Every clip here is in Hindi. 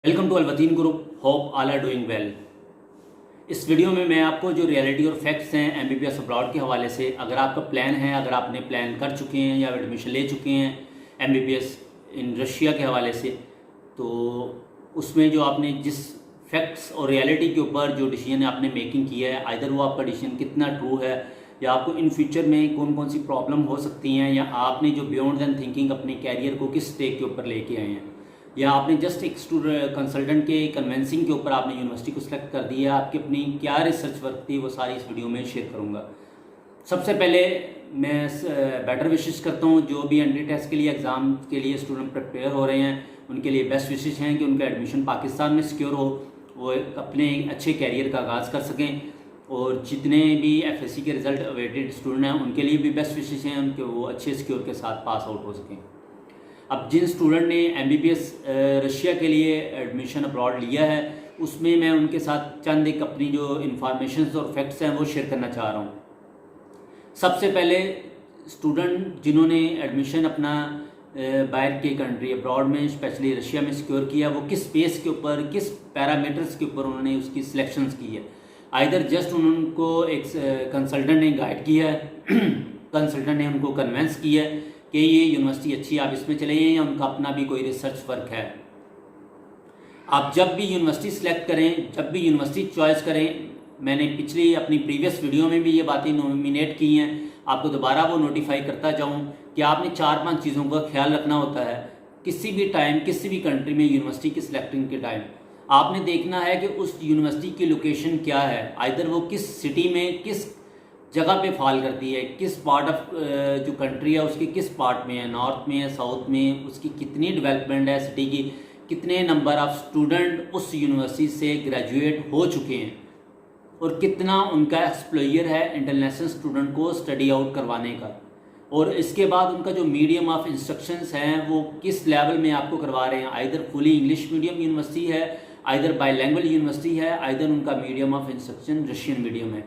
वेलकम टू अलवतीन group. Hope all are doing well. इस वीडियो में मैं आपको जो रियलिटी और फैक्ट्स हैं एमबीबीएस अब्रॉड के हवाले से, अगर आपका प्लान है, अगर आपने प्लान कर चुके हैं या एडमिशन ले चुके हैं एमबीबीएस इन रशिया के हवाले से, तो उसमें जो आपने जिस फैक्ट्स और रियलिटी के ऊपर जो डिसीजन आपने मेकिंग किया है, आइदर वो आपका डिसीजन कितना ट्रू है या आपको इन फ्यूचर में कौन कौन सी प्रॉब्लम हो सकती हैं, या आपने जो बियॉन्ड दैन थिंकिंग अपने कैरियर को किस स्टेज के ऊपर लेके आए हैं, या आपने जस्ट एक कंसल्टेंट के कन्वेंसिंग के ऊपर आपने यूनिवर्सिटी को सिलेक्ट कर दिया, आपकी अपनी क्या रिसर्च वर्क थी, वो सारी इस वीडियो में शेयर करूंगा। सबसे पहले मैं बेटर विशेष करता हूँ जो भी एंट्री टेस्ट के लिए एग्ज़ाम के लिए स्टूडेंट प्रिपेयर हो रहे हैं, उनके लिए बेस्ट विशेष हैं कि उनका एडमिशन पाकिस्तान में सिक्योर हो, वो अपने अच्छे कैरियर का आगाज़ कर सकें, और जितने भी एफएससी के रिज़ल्ट अवेटेड स्टूडेंट हैं उनके लिए भी बेस्ट विशेष हैं उनके वो अच्छे सिक्योर के साथ पास आउट हो सकें। अब जिन स्टूडेंट ने एमबीबीएस रशिया के लिए एडमिशन अब्रॉड लिया है, उसमें मैं उनके साथ चंद एक अपनी जो इन्फॉर्मेशन और फैक्ट्स हैं वो शेयर करना चाह रहा हूँ। सबसे पहले स्टूडेंट जिन्होंने एडमिशन अपना बाहर के कंट्री अब्रॉड में स्पेशली रशिया में सिक्योर किया, वो किस बेस के ऊपर, किस पैरामीटर्स के ऊपर उन्होंने उसकी सिलेक्शंस की है। आइदर जस्ट उनको एक कंसल्टेंट ने गाइड किया है कंसल्टेंट ने उनको कन्वेंस किया है कि ये यूनिवर्सिटी अच्छी, आप इसमें चले जाएं, या उनका अपना भी कोई रिसर्च वर्क है। आप जब भी यूनिवर्सिटी सिलेक्ट करें, जब भी यूनिवर्सिटी चॉइस करें, मैंने पिछली अपनी प्रीवियस वीडियो में भी ये बातें नोमिनेट की हैं, आपको दोबारा वो नोटिफाई करता जाऊं कि आपने 4-5 चीज़ों का ख्याल रखना होता है किसी भी टाइम, किसी भी कंट्री में यूनिवर्सिटी की सिलेक्टिंग के टाइम। आपने देखना है कि उस यूनिवर्सिटी की लोकेशन क्या है, आइदर वो किस सिटी में, किस जगह पे फॉल करती है, किस पार्ट ऑफ जो कंट्री है उसके किस पार्ट में है, नॉर्थ में है, साउथ में, उसकी कितनी डेवलपमेंट है सिटी की, कितने नंबर ऑफ स्टूडेंट उस यूनिवर्सिटी से ग्रेजुएट हो चुके हैं, और कितना उनका एक्सप्लोयर है इंटरनेशनल स्टूडेंट को स्टडी आउट करवाने का, और इसके बाद उनका जो मीडियम ऑफ इंस्ट्रक्शंस हैं वो किस लेवल में आपको करवा रहे हैं। Either fully English medium university है, आइदर बाईलैंग्वेज यूनिवर्सिटी है, आइदर उनका medium of instruction Russian medium है।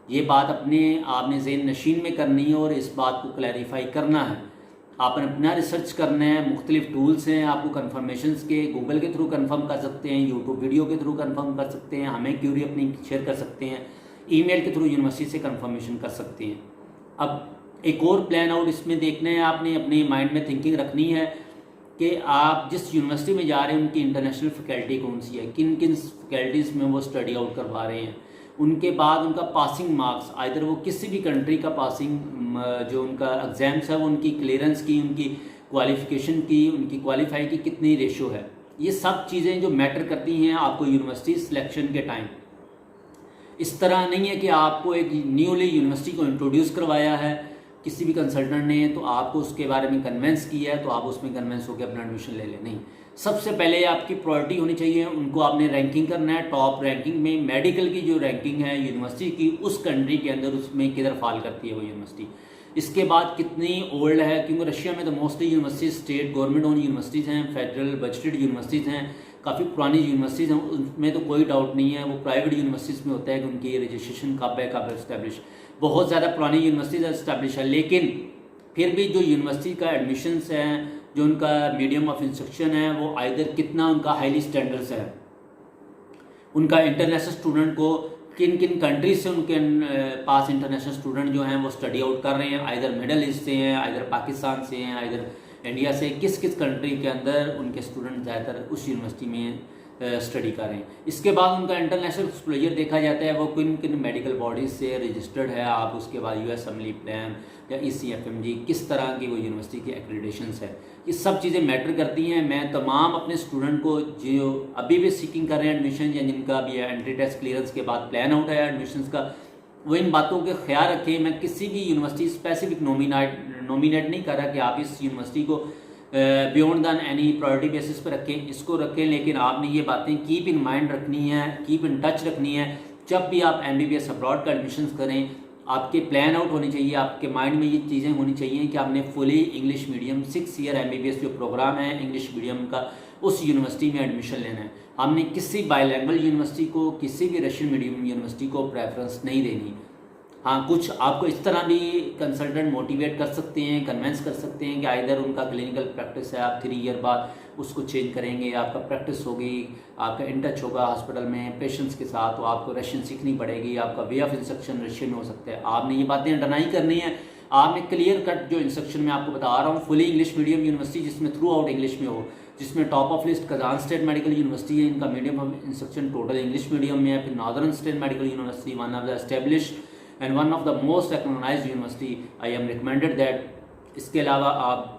ये बात आपने ज़हन नशीन में करनी है और इस बात को क्लैरिफाई करना है। आपने अपना रिसर्च करना है, मुख्तलिफ टूल्स हैं आपको कन्फर्मेशंस के, गूगल के थ्रू कंफर्म कर सकते हैं, यूट्यूब वीडियो के थ्रू कंफर्म कर सकते हैं, हमें क्यूरी अपनी शेयर कर सकते हैं, ईमेल के थ्रू यूनिवर्सिटी से कंफर्मेशन कर सकते हैं। अब एक और प्लान आउट इसमें देखना है, आपने अपने माइंड में थिंकिंग रखनी है कि आप जिस यूनिवर्सिटी में जा रहे हैं उनकी इंटरनेशनल फैकल्टी कौन सी है, किन किन फैकल्टीज़ में वो स्टडी आउट करवा रहे हैं, उनके बाद उनका पासिंग मार्क्स, आइदर वो किसी भी कंट्री का पासिंग जो उनका एग्ज़ाम्स है वो उनकी क्लियरेंस की, उनकी क्वालिफ़िकेशन की, उनकी क्वालिफाई की कितनी रेशो है, ये सब चीज़ें जो मैटर करती हैं आपको यूनिवर्सिटी सिलेक्शन के टाइम। इस तरह नहीं है कि आपको एक न्यूली यूनिवर्सिटी को इंट्रोड्यूस करवाया है किसी भी कंसल्टेंट ने, तो आपको उसके बारे में कन्वेंस किया है तो आप उसमें कन्वेंस होकर अपना एडमिशन ले लें। नहीं, सबसे पहले आपकी प्रायोरिटी होनी चाहिए, उनको आपने रैंकिंग करना है। टॉप रैंकिंग में मेडिकल की जो रैंकिंग है यूनिवर्सिटी की उस कंट्री के अंदर, उसमें किधर फॉल करती है वो यूनिवर्सिटी। इसके बाद कितनी ओल्ड है, क्योंकि रशिया में तो mostly university state government own universities हैं, फेडरल बजटेड यूनिवर्सिटीज़ हैं, काफ़ी पुरानी यूनिवर्सिटीज़ हैं, उसमें तो कोई डाउट नहीं है। वो प्राइवेट यूनिवर्सिटीज़ में होता है कि उनकी रजिस्ट्रेशन कब है, कब इस्टेब्लिश, बहुत ज़्यादा पुरानी यूनिवर्सिटीज़ इस्टेब्लिश है, लेकिन फिर भी जो यूनिवर्सिटी का एडमिशन्स हैं, जो उनका मीडियम ऑफ इंस्ट्रक्शन है, वो आइदर कितना उनका हाईली स्टैंडर्ड्स है, उनका इंटरनेशनल स्टूडेंट को किन किन कंट्रीज से उनके पास इंटरनेशनल स्टूडेंट जो हैं वो स्टडी आउट कर रहे हैं, आइदर मिडल ईस्ट से हैं, आइदर पाकिस्तान से हैं, आइदर इंडिया से, किस किस कंट्री के अंदर उनके स्टूडेंट ज़्यादातर उस यूनिवर्सिटी में स्टडी कर रहे हैं। इसके बाद उनका इंटरनेशनल एक्सपोजर देखा जाता है, वो किन किन मेडिकल बॉडीज़ से रजिस्टर्ड है, आप उसके बाद यूएस असेंबली प्लान या ECFMG किस तरह की वो यूनिवर्सिटी की एक्रेडिटेशंस है, ये सब चीज़ें मैटर करती हैं। मैं तमाम अपने स्टूडेंट को जो अभी भी सीकिंग कर रहे हैं एडमिशन, या जिनका भी एंट्री टेस्ट क्लियरेंस के बाद प्लान आउट है एडमिशन्स का, वो इन बातों के ख्याल रखें। मैं किसी भी यूनिवर्सिटी स्पेसिफिक नॉमिनेट नहीं कर रहा कि आप इस यूनिवर्सिटी को beyond than any priority basis पर रखें, इसको रखें, लेकिन आपने ये बातें कीप इन माइंड रखनी है, कीप इन टच रखनी है। जब भी आप MBBS अब्रॉड का एडमिशन करें, आपके प्लान आउट होने चाहिए, आपके माइंड में ये चीज़ें होनी चाहिए कि आपने fully English medium 6 year MBBS जो प्रोग्राम है इंग्लिश मीडियम का, उस यूनिवर्सिटी में एडमिशन लेना है। हमने किसी बाईलैंग्वेज यूनिवर्सिटी को, किसी भी रशियन मीडियम यूनिवर्सिटी को प्रेफरेंस नहीं देनी। हाँ, कुछ आपको इस तरह भी कंसल्टेंट मोटिवेट कर सकते हैं, कन्विंस कर सकते हैं कि आइदर उनका क्लिनिकल प्रैक्टिस है, आप 3 ईयर बाद उसको चेंज करेंगे, आपका प्रैक्टिस होगी, आपका इन टच होगा हॉस्पिटल में पेशेंट्स के साथ, तो आपको रशियन सीखनी पड़ेगी, आपका वे ऑफ इंस्ट्रक्शन रशियन में हो सकता है। आपने ये बातें डिनाई करनी है, आपने क्लियर कट जो इंस्ट्रक्शन मैं आपको बता रहा हूँ, फुली इंग्लिश मीडियम यूनिवर्सिटी जिसमें थ्रू आउट इंग्लिश में हो, जिसमें top of list Kazan state medical university है, इनका medium of instruction total English medium में है। फिर northern state medical university, one of the establish and one of the most recognised university, I am recommended that. इसके अलावा आप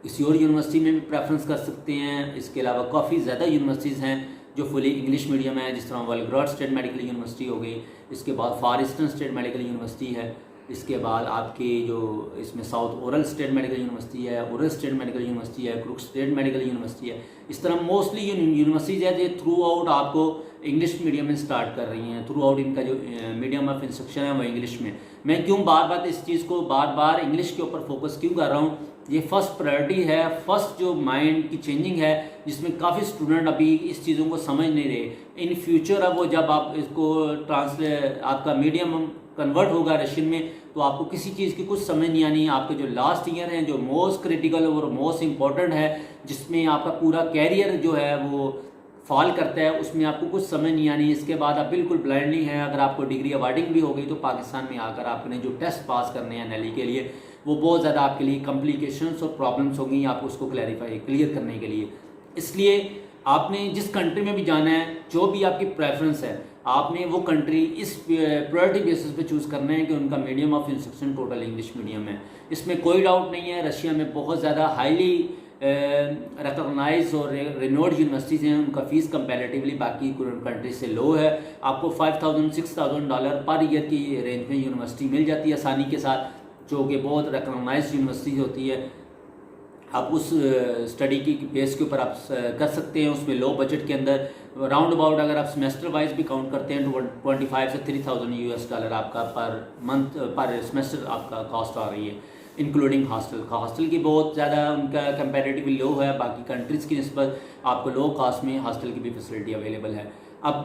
किसी और यूनिवर्सिटी में भी प्रेफरेंस कर सकते हैं। इसके अलावा काफ़ी ज़्यादा यूनिवर्सिटीज़ हैं जो फुली इंग्लिश मीडियम है, जिस तरह वलग्राड स्टेट मेडिकल यूनिवर्सिटी हो गई, इसके बाद फार ईस्टर्न स्टेट मेडिकल यूनिवर्सिटी है, इसके बाद आपकी जो इसमें south oral state medical university है, ओरल स्टेट मेडिकल यूनिवर्सिटी है, क्रुक स्टेट मेडिकल यूनिवर्सिटी है। इस तरह मोस्टली यूनिवर्सिटीज़ है जो थ्रू आउट आपको इंग्लिश मीडियम में स्टार्ट कर रही हैं, थ्रू आउट इनका जो मीडियम ऑफ इंस्ट्रक्शन है वो इंग्लिश में। मैं क्यों बार बार इस चीज़ को बार बार इंग्लिश के ऊपर फोकस क्यों कर रहा हूँ, ये फर्स्ट प्रायोरिटी है, फर्स्ट जो माइंड की चेंजिंग है, जिसमें काफ़ी स्टूडेंट अभी इस चीज़ों को समझ नहीं रहे। इन फ्यूचर अब वो जब आप इसको आपका मीडियम कन्वर्ट होगा रशियन में, तो आपको किसी चीज़ की कुछ समझ नहीं आनी। आपके जो लास्ट ईयर हैं जो मोस्ट क्रिटिकल और मोस्ट इम्पॉर्टेंट है, जिसमें आपका पूरा कैरियर जो है वो फॉल करता है, उसमें आपको कुछ समझ नहीं आनी। इसके बाद आप बिल्कुल ब्लाइंडली हैं। अगर आपको डिग्री अवार्डिंग भी हो गई तो पाकिस्तान में आकर आपने जो टेस्ट पास करने हैं NLE के लिए, वो बहुत ज़्यादा आपके लिए कॉम्प्लिकेशंस और प्रॉब्लम्स होंगी आपको उसको क्लियर करने के लिए। इसलिए आपने जिस कंट्री में भी जाना है, जो भी आपकी प्रेफरेंस है, आपने वो कंट्री इस प्रायोरिटी बेसिस पे चूज़ करना है कि उनका medium of instruction total English medium है। इसमें कोई डाउट नहीं है। रशिया में बहुत ज़्यादा हाईली रिकॉग्नाइज और रिनोड यूनिवर्सिटीज़ हैं, उनका फ़ीस कंपैरेटिवली बाकी कंट्री से लो है। आपको $5,000-6,000 पर ईयर की रेंज में यूनिवर्सिटी मिल जाती है आसानी के साथ, जो कि बहुत रिकॉग्नाइज यूनिवर्सिटी होती है। आप उस स्टडी की बेस के ऊपर आप कर सकते हैं, उसमें लो बजट के अंदर राउंड अबाउट अगर आप सेमेस्टर वाइज भी काउंट करते हैं तो 25 से $3,000 आपका पर मंथ पर सेमेस्टर आपका कॉस्ट आ रही है, इंक्लूडिंग हॉस्टल। हॉस्टल की बहुत ज़्यादा उनका कंपैरेटिवली लो है, बाकी कंट्रीज़ की निस्बत आपको लो कॉस्ट में हॉस्टल की भी फैसिलिटी अवेलेबल है। अब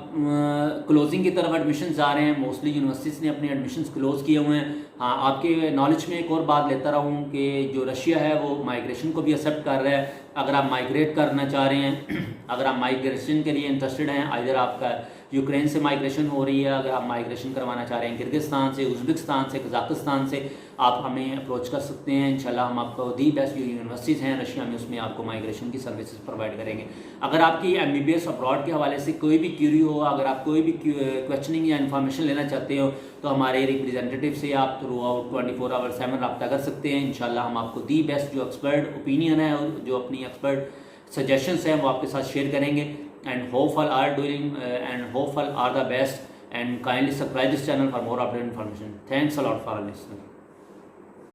क्लोजिंग की तरफ एडमिशन्स आ रहे हैं, मोस्टली यूनिवर्सिटीज़ ने अपने एडमिशन्स क्लोज़ किए हुए हैं। हाँ, आपके नॉलेज में एक और बात लेता रहूँ कि जो रशिया है वो माइग्रेशन को भी एक्सेप्ट कर रहा है। अगर आप माइग्रेट करना चाह रहे हैं, अगर आप माइग्रेशन के लिए इंटरेस्टेड हैं, आइदर आपका यूक्रेन से माइग्रेशन हो रही है, अगर आप माइग्रेशन करवाना चाह रहे हैं किर्गिस्तान से, उज़्बेकिस्तान से, कज़ाकिस्तान से, आप हमें अप्रोच कर सकते हैं। इंशाल्लाह हम आपको दी बेस्ट जो यूनिवर्सिटीज़ हैं रशिया में, उसमें आपको माइग्रेशन की सर्विसेज प्रोवाइड करेंगे। अगर आपकी MBBS अब्रॉड के हवाले से कोई भी क्यूरी हो, अगर आप कोई भी क्वेश्चनिंग या इन्फॉर्मेशन लेना चाहते हो, तो हमारे रिप्रेजेंटेटिव से आप थ्रू आउट 24/7 रब्ता कर सकते हैं। इंशाल्लाह हम आपको दी बेस्ट जो एक्सपर्ट ओपिनियन है और जो अपनी एक्सपर्ट सजेशंस हैं वो आपके साथ शेयर करेंगे। And hopeful are the best, and kindly subscribe this channel for more updated information. Thanks a lot for listening.